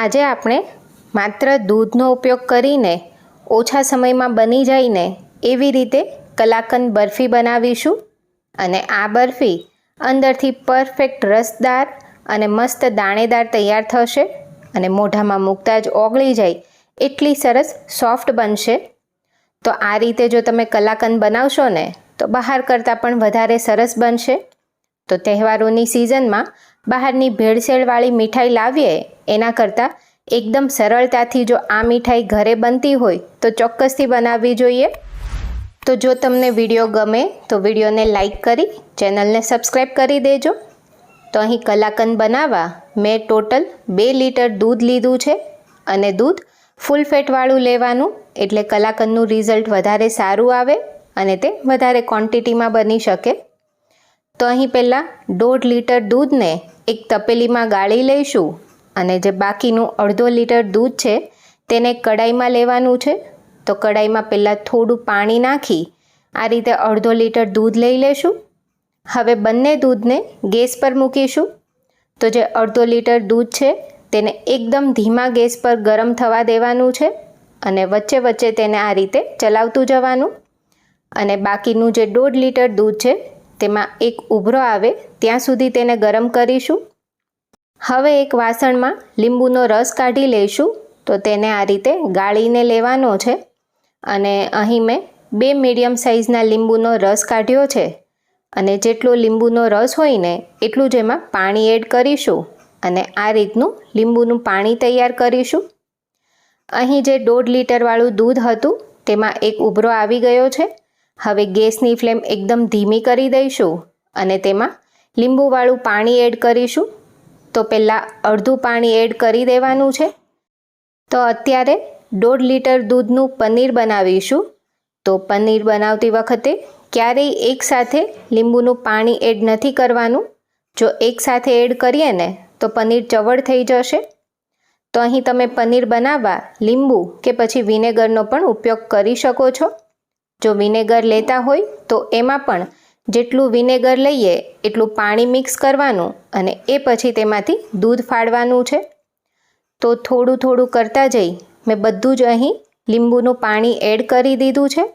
આજે આપણે માત્ર દૂધનો ઉપયોગ કરીને ઓછા સમયમાં બની જાય ને એવી રીતે કલાકંદ બરફી બનાવીશું અને આ બરફી અંદરથી પરફેક્ટ રસદાર અને મસ્ત દાણેદાર તૈયાર થશે અને મોઢામાં મૂકતા જ ઓગળી જાય એટલી સરસ સોફ્ટ બનશે. તો આ રીતે જો તમે કલાકંદ બનાવશો ને તો બહાર કરતાં પણ વધારે સરસ બનશે. તો તહેવારોની સિઝનમાં બહારની ભેળસેળવાળી મીઠાઈ લાવીએ એના કરતાં એકદમ સરળતાથી જો આ મીઠાઈ ઘરે બનતી હોય તો ચોક્કસથી બનાવવી જોઈએ. તો જો તમને વિડીયો ગમે તો વિડીયોને લાઈક કરી ચેનલને સબસ્ક્રાઈબ કરી દેજો. તો અહીં કલાકંદ બનાવવા મેં ટોટલ 2 લીટર દૂધ લીધું છે અને દૂધ ફૂલ ફેટવાળું લેવાનું એટલે કલાકંદનું રિઝલ્ટ વધારે સારું આવે અને તે વધારે ક્વોન્ટિટીમાં બની શકે. તો અહીં પહેલાં 1.5 લીટર દૂધને એક તપેલીમાં ગાળી લઈશું અને જે બાકીનું 1/2 લીટર દૂધ છે તેને કડાઈમાં લેવાનું છે. તો કડાઈમાં પહેલાં થોડું પાણી નાખી આ રીતે 1/2 લીટર દૂધ લઈ લેશું. હવે બંને દૂધને ગેસ પર મૂકીશું. તો જે 1/2 લીટર દૂધ છે તેને એકદમ ધીમા ગેસ પર ગરમ થવા દેવાનું છે અને વચ્ચે વચ્ચે તેને આ રીતે ચલાવતું જવાનું. અને બાકીનું જે 1.5 લીટર દૂધ છે તેમાં એક ઉભરો આવે ત્યાં સુધી તેને ગરમ કરીશું. હવે એક વાસણમાં લીંબુનો રસ કાઢી લઈશું. તો તેને આ રીતે ગાળીને લેવાનો છે અને અહીં મેં 2 મીડિયમ સાઇઝના લીંબુનો રસ કાઢ્યો છે અને જેટલો લીંબુનો રસ હોય ને એટલું જ એમાં પાણી એડ કરીશું અને આ રીતનું લીંબુનું પાણી તૈયાર કરીશું. અહીં જે 1.5 લીટરવાળું દૂધ હતું તેમાં એક ઉભરો આવી ગયો છે. હવે ગેસની ફ્લેમ એકદમ ધીમી કરી દઈશું અને તેમાં લીંબુવાળું પાણી એડ કરીશું. તો પહેલાં અડધું પાણી એડ કરી દેવાનું છે. તો અત્યારે 1.5 લીટર દૂધનું પનીર બનાવીશું. તો પનીર બનાવતી વખતે ક્યારેય એકસાથે લીંબુનું પાણી એડ નથી કરવાનું. જો એકસાથે એડ કરીએ ને તો પનીર ચવડ થઈ જશે. તો અહીં તમે પનીર બનાવવા લીંબુ કે પછી વિનેગરનો પણ ઉપયોગ કરી શકો છો. જો વિનેગર લેતા હોય તો એમાં પણ જેટલું વિનેગર લઈએ એટલું પાણી મિક્સ કરવાનું અને એ પછી તેમાંથી દૂધ ફાડવાનું છે. તો થોડું થોડું કરતા જઈ મેં બધું જ અહીં લીંબુનું પાણી એડ કરી દીધું છે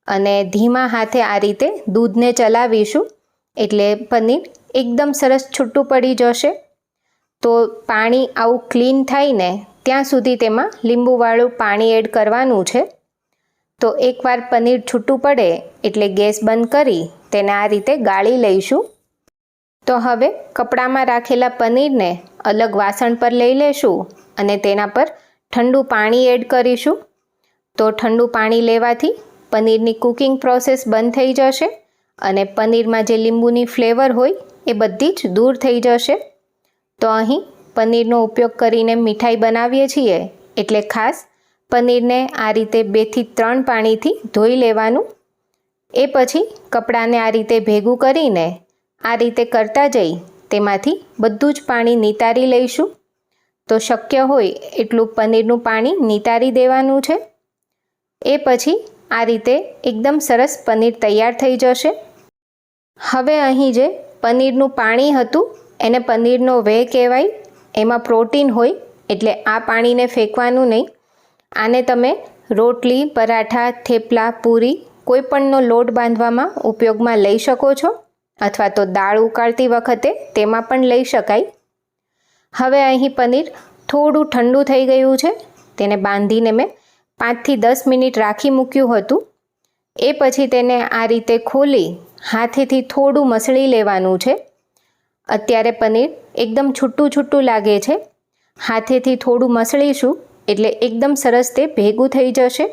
અને ધીમા હાથે આ રીતે દૂધને ચલાવીશું એટલે પનીર એકદમ સરસ છૂટું પડી જશે. તો પાણી આવું ક્લીન થાય ને ત્યાં સુધી તેમાં લીંબુવાળું પાણી એડ કરવાનું છે. તો એકવાર પનીર છૂટું પડે એટલે ગેસ બંધ કરી તેને આ રીતે ગાળી લઈશું. તો હવે કપડામાં રાખેલા પનીરને અલગ વાસણ પર લઈ લેશું અને તેના પર ઠંડુ પાણી એડ કરીશું. તો ઠંડુ પાણી લેવાથી પનીરની કુકિંગ પ્રોસેસ બંધ થઈ જશે અને પનીરમાં જે લીંબુની ફ્લેવર હોય એ બધી જ દૂર થઈ જશે. તો અહીં પનીરનો ઉપયોગ કરીને મીઠાઈ બનાવીએ છીએ એટલે ખાસ પનીરને આ રીતે 2 થી 3 પાણીથી ધોઈ લેવાનું. એ પછી કપડાને આ રીતે ભેગું કરીને આ રીતે કરતા જઈ તેમાંથી બધું જ પાણી નિતારી લઈશું. તો શક્ય હોય એટલું પનીરનું પાણી નિતારી દેવાનું છે. એ પછી આ રીતે એકદમ સરસ પનીર તૈયાર થઈ જશે. હવે અહીં જે પનીરનું પાણી હતું એને પનીરનો વેહ કહેવાય. એમાં પ્રોટીન હોય એટલે આ પાણીને ફેંકવાનું નહીં. આને તમે રોટલી, પરાઠા, થેપલા, પૂરી કોઈપણનો લોટ બાંધવામાં ઉપયોગમાં લઈ શકો છો અથવા તો દાળ ઉકાળતી વખતે તેમાં પણ લઈ શકાય. હવે અહીં પનીર થોડું ઠંડુ થઈ ગયું છે. તેને બાંધીને મેં 5 થી 10 મિનિટ રાખી મૂક્યું હતું. એ પછી તેને આ રીતે ખોલી હાથેથી થોડું મસળી લેવાનું છે. અત્યારે પનીર એકદમ છૂટું છૂટું લાગે છે. હાથેથી થોડું મસળીશું એટલે એકદમ સરસ તે ભેગું થઈ જશે.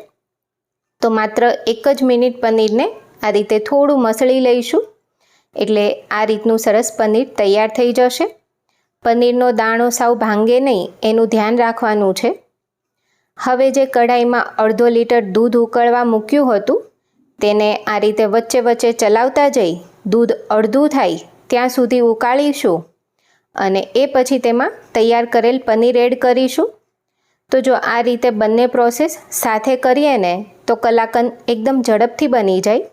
તો માત્ર 1 જ મિનિટ પનીરને આ રીતે થોડું મસળી લઈશું એટલે આ રીતનું સરસ પનીર તૈયાર થઈ જશે. પનીરનો દાણો સાવ ભાંગે નહીં એનું ધ્યાન રાખવાનું છે. હવે જે કઢાઈમાં 1/2 લીટર દૂધ ઉકળવા મૂક્યું હતું તેને આ રીતે વચ્ચે વચ્ચે ચલાવતા જઈ દૂધ અડધું થાય ત્યાં સુધી ઉકાળીશું અને એ પછી તેમાં તૈયાર કરેલ પનીર એડ કરીશું. તો જો આ રીતે બંને પ્રોસેસ સાથે કરીએ ને તો કલાકંદ એકદમ ઝડપથી બની જાય.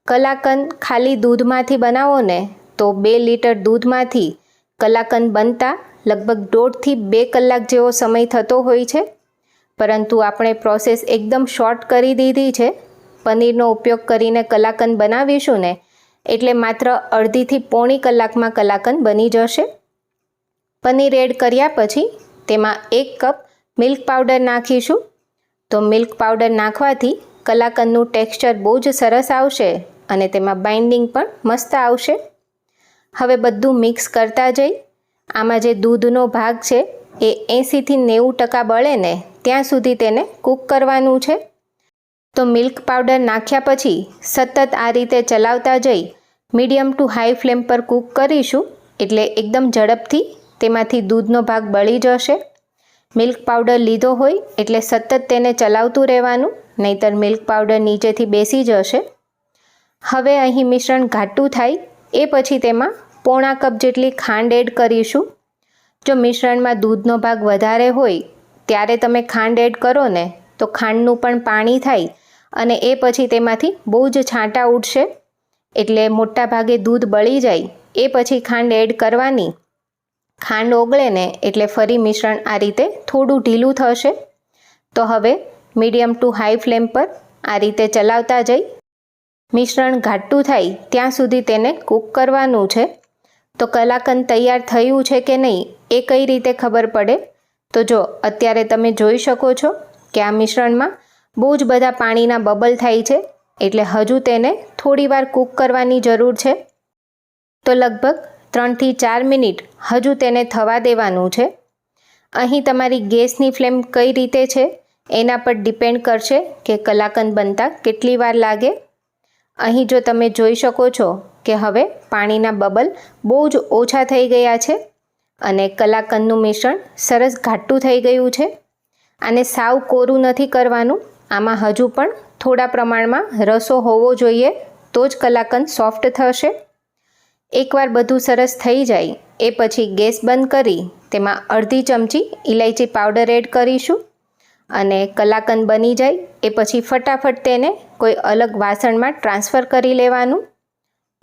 કલાકંદ ખાલી દૂધમાંથી બનાવો ને તો 2 લીટર દૂધમાંથી કલાકંદ બનતા લગભગ 1.5 થી 2 કલાક જેવો સમય થતો હોય છે, પરંતુ આપણે પ્રોસેસ એકદમ શોર્ટ કરી દીધી છે. પનીરનો ઉપયોગ કરીને કલાકંદ બનાવીશું ને એટલે માત્ર અડધી થી પોણી કલાકમાં કલાકંદ બની જશે. પનીર એડ કર્યા પછી તેમાં 1 કપ મિલ્ક પાવડર નાખીશું. તો મિલ્ક પાવડર નાખવાથી કલાકંદનું ટેક્સચર બહુ જ સરસ આવશે અને તેમાં બાઇન્ડિંગ પણ મસ્ત આવશે. હવે બધું મિક્સ કરતા જઈ આમાં જે દૂધનો ભાગ છે એ 80 થી 90% બળે ને ત્યાં સુધી તેને કૂક કરવાનું છે. તો મિલ્ક પાવડર નાખ્યા પછી સતત આ રીતે ચલાવતા જઈ મીડિયમ ટુ હાઈ ફ્લેમ પર કૂક કરીશું, એટલે એકદમ ઝડપથી તેમાંથી દૂધનો ભાગ બળી જશે. મિલ્ક પાવડર લીધો હોય એટલે સતત તેને ચલાવતું રહેવાનું, નહીંતર મિલ્ક પાવડર નીચેથી બેસી જશે. હવે અહીં મિશ્રણ ઘાટું થાય એ પછી તેમાં પોણા કપ જેટલી ખાંડ એડ કરીશું. જો મિશ્રણમાં દૂધનો ભાગ વધારે હોય ત્યારે તમે ખાંડ એડ કરો ને તો ખાંડનું પણ પાણી થાય અને એ પછી તેમાંથી બહુ જ છાંટા ઉઠશે, એટલે મોટા ભાગે દૂધ બળી જાય એ પછી ખાંડ એડ કરવાની. ખાંડ ઓગળે ને એટલે ફરી મિશ્રણ આ રીતે થોડું ઢીલું થશે. તો હવે મીડિયમ ટુ હાઈ ફ્લેમ પર આ રીતે ચલાવતા જઈ મિશ્રણ ઘાટું થાય ત્યાં સુધી તેને કૂક કરવાનું છે. તો કલાકંદ તૈયાર થયું છે કે નહીં એ કઈ રીતે ખબર પડે? તો જો અત્યારે તમે જોઈ શકો છો કે આ મિશ્રણમાં બહુ જ બધા પાણીના બબલ થાય છે, એટલે હજુ તેને થોડીવાર કૂક કરવાની જરૂર છે. તો લગભગ 3 થી 4 મિનિટ હજુ તેને થવા દેવાનું છે. અહીં તમારી ગેસની ફ્લેમ કઈ રીતે છે એના પર ડિપેન્ડ કરશે કે કલાકંદ બનતા કેટલી વાર લાગે. અહીં જો તમે જોઈ શકો છો કે હવે પાણીના બબલ બહુ જ ઓછા થઈ ગયા છે અને કલાકંદનું મિશ્રણ સરસ ઘાટું થઈ ગયું છે. આને સાવ કોરું નથી કરવાનું, આમાં હજુ પણ થોડા પ્રમાણમાં રસો હોવો જોઈએ, તો જ કલાકંદ સોફ્ટ થશે. એકવાર બધું સરસ થઈ જાય એ પછી ગેસ બંધ કરી તેમાં અડધી ચમચી ઇલાયચી પાવડર એડ કરીશું અને કલાકંદ બની જાય એ પછી ફટાફટ તેને કોઈ અલગ વાસણમાં ટ્રાન્સફર કરી લેવાનું.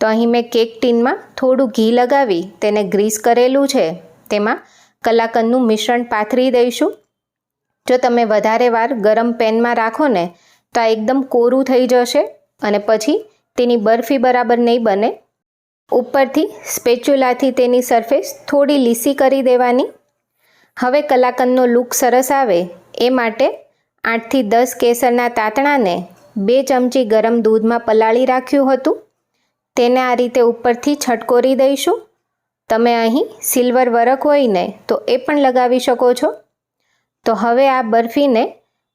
તો અહીં મેં કેક ટીનમાં થોડું ઘી લગાવી તેને ગ્રીસ કરેલું છે, તેમાં કલાકંદનું મિશ્રણ પાથરી દઈશું. જો તમે વધારે વાર ગરમ પેનમાં રાખો ને તો આ એકદમ કોરું થઈ જશે અને પછી તેની બરફી બરાબર નહીં બને. ઉપરથી સ્પેચ્યુલાથી તેની સરફેસ થોડી લીસી કરી દેવાની. હવે કલાકંદનો લુક સરસ આવે એ માટે 8 થી 10 કેસરના તાતણાને 2 ચમચી ગરમ દૂધમાં પલાળી રાખ્યું હતું, તેને આ રીતે ઉપરથી છટકોરી દઈશું. તમે અહીં સિલ્વર વરખ હોય ને તો એ પણ લગાવી શકો છો. તો હવે આ બરફીને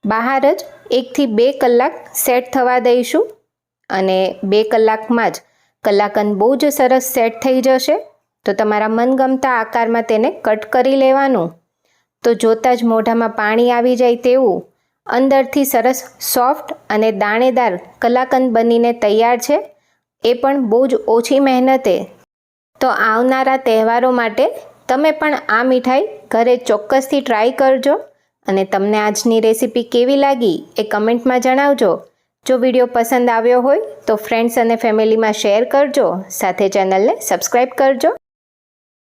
બહાર જ 1 થી 2 કલાક સેટ થવા દઈશું અને 2 કલાકમાં જ કલાકંદ બહુ જ સરસ સેટ થઈ જશે. તો તમારા મનગમતા આકારમાં તેને કટ કરી લેવાનું. તો જોતાં જ મોઢામાં પાણી આવી જાય તેવું અંદરથી સરસ સોફ્ટ અને દાણેદાર કલાકંદ બનીને તૈયાર છે, એ પણ બહુ જ ઓછી મહેનતે. તો આવનારા તહેવારો માટે તમે પણ આ મીઠાઈ ઘરે ચોક્કસથી ટ્રાય કરજો અને તમને આજની રેસીપી કેવી લાગી એ કમેન્ટમાં જણાવજો. જો વિડીયો પસંદ આવ્યો હોય તો ફ્રેન્ડ્સ અને ફેમિલીમાં શેર કરજો, સાથે ચેનલને સબસ્ક્રાઈબ કરજો.